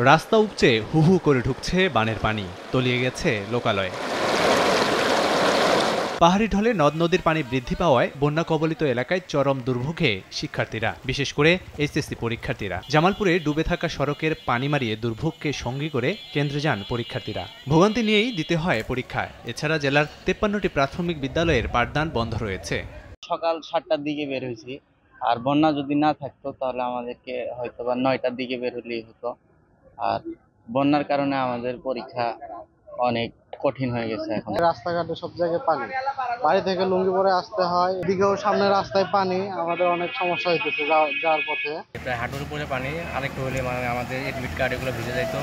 রাস্তা উপচে হু হু করে ঢুকছে বানের পানি, তলিয়ে গেছে লোকালয়। পাহাড়ি ঢলে নদ নদীর পানি বৃদ্ধি পাওয়ায় বন্যা কবলিত এলাকায় চরম দুর্ভোগে শিক্ষার্থীরা, বিশেষ করে এইচএসসি পরীক্ষার্থীরা। জামালপুরে ডুবে থাকা সড়কের পানি মারিয়ে দুর্ভোগকে সঙ্গী করে কেন্দ্রে যান পরীক্ষার্থীরা। ভোগান্তি নিয়েই দিতে হয় পরীক্ষা। এছাড়া জেলার 53টি প্রাথমিক বিদ্যালয়ের পাঠদান বন্ধ রয়েছে। সকাল 7টার দিকে বের হয়েছি, আর বন্যা যদি না থাকতো তাহলে আমাদেরকে হয়তো বা 9টার দিকে বের হলেই হতো। আর বন্যার কারণে আমাদের পরীক্ষা অনেক কঠিন হয়ে গেছে। এখন রাস্তাঘাটে সব জায়গায় পানি, বাড়ি থেকে লুঙ্গি পরে আসতে হয়, এদিকেও সামনে রাস্তায় পানি, আমাদের অনেক সমস্যা হইতেছে যাওয়ার পথে। প্রায় হাঁটুর উপরে পানি, আরেকটু হলে মানে আমাদের এডমিট কার্ড এগুলো ভিজে যাইতো,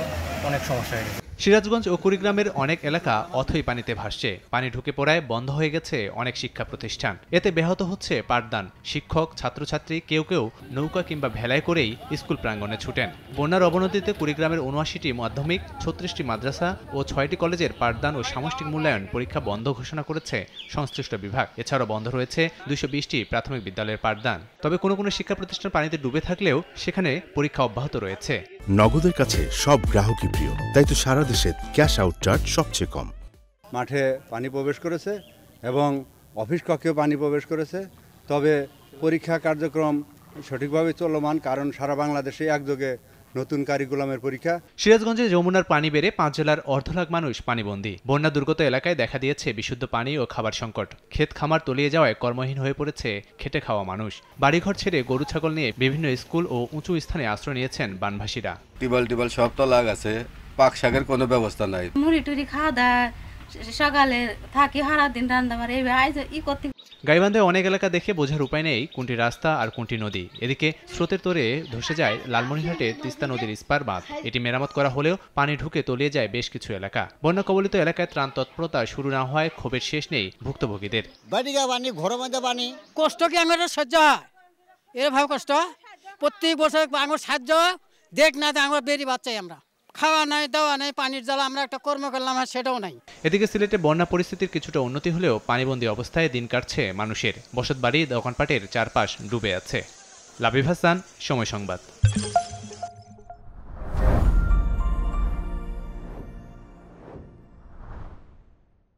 অনেক সমস্যা হয়ে গেছে। সিরাজগঞ্জ ও কুড়িগ্রামের অনেক এলাকা অথই পানিতে ভাসছে। পানি ঢুকে পড়ায় বন্ধ হয়ে গেছে অনেক শিক্ষা প্রতিষ্ঠান। এতে ব্যাহত হচ্ছে পাঠদান। শিক্ষক ছাত্রছাত্রী কেউ কেউ নৌকা কিংবা ভেলায় করেই স্কুল প্রাঙ্গণে ছুটেন। বন্যার অবনতিতে কুড়িগ্রামের ৭৯টি মাধ্যমিক, ৩৬টি মাদ্রাসা ও ৬টি কলেজের পাঠদান ও সামষ্টিক মূল্যায়ন পরীক্ষা বন্ধ ঘোষণা করেছে সংশ্লিষ্ট বিভাগ। এছাড়াও বন্ধ রয়েছে ২২০টি প্রাথমিক বিদ্যালয়ের পাঠদান। তবে কোনো কোনো শিক্ষা প্রতিষ্ঠান পানিতে ডুবে থাকলেও সেখানে পরীক্ষা অব্যাহত রয়েছে। নগদের কাছে সব গ্রাহকই প্রিয়, তাই তো সারা দেশে ক্যাশ আউট চার্জ সবচেয়ে কম। মাঠে পানি প্রবেশ করেছে এবং অফিস কক্ষেও পানি প্রবেশ করেছে। তবে পরীক্ষা কার্যক্রম সঠিকভাবে চলমান, কারণ সারা বাংলাদেশে একযোগে নতুন কারিকুলামের পরীক্ষা। সিরাজগঞ্জে যমুনার পানি বেড়ে ৫ জেলার ১.৫ লাখ মানুষ পানিবন্দী। বন্যা দুর্গত এলাকায় দেখা দিয়েছে বিশুদ্ধ পানি ও খাবার সংকট। ক্ষেত খামার তলিয়ে যাওয়ায় কর্মহীন হয়ে পড়েছে খেটে খাওয়া মানুষ। বাড়িঘর ছেড়ে গরু ছাগল নিয়ে বিভিন্ন স্কুল ও উঁচু স্থানে আশ্রয় নিয়েছেন বানভাসীরা। টিবল সব তলা গেছে, পাক শাকের কোনো ব্যবস্থা নাই। মুড়ি টুড়ি খাওয়া দাওয়া সকালে থাকি, সারা দিন রান্না বাড়ি ই করতে। গাইবান্ধায় অনেক এলাকা দেখে বোঝার উপায় নেই কোনটি রাস্তা আর কোনটি নদী। এদিকে স্রোতের তোরে ধসে যায় লালমনিরহাটের তিস্তা নদীর স্পার বাঁধ। এটি মেরামত করা হলেও পানি ঢুকে তলিয়ে যায় বেশ কিছু এলাকা। বন্যা কবলিত এলাকায় ত্রাণ তৎপরতা শুরু না হওয়ায় ক্ষোভের শেষ নেই ভুক্তভোগীদের। কষ্ট কি আমার সহ্য হয়? এভাবে কষ্ট প্রত্যেক বছর আমার সাহায্য দেখ না, আমরা বেরি বাচ্চাই, আমরা খাওয়া নাই, দাওয়া নাই, পানির জ্বালা, আমরা একটা কর্ম করলাম আর সেটাও নাই। এদিকে সিলেটে বন্যা পরিস্থিতির কিছুটা উন্নতি হলেও পানিবন্দী অবস্থায় দিন কাটছে মানুষের। বসতবাড়ি, দোকানপাটের চারপাশ ডুবে আছে। লাবিব হাসান, সময় সংবাদ।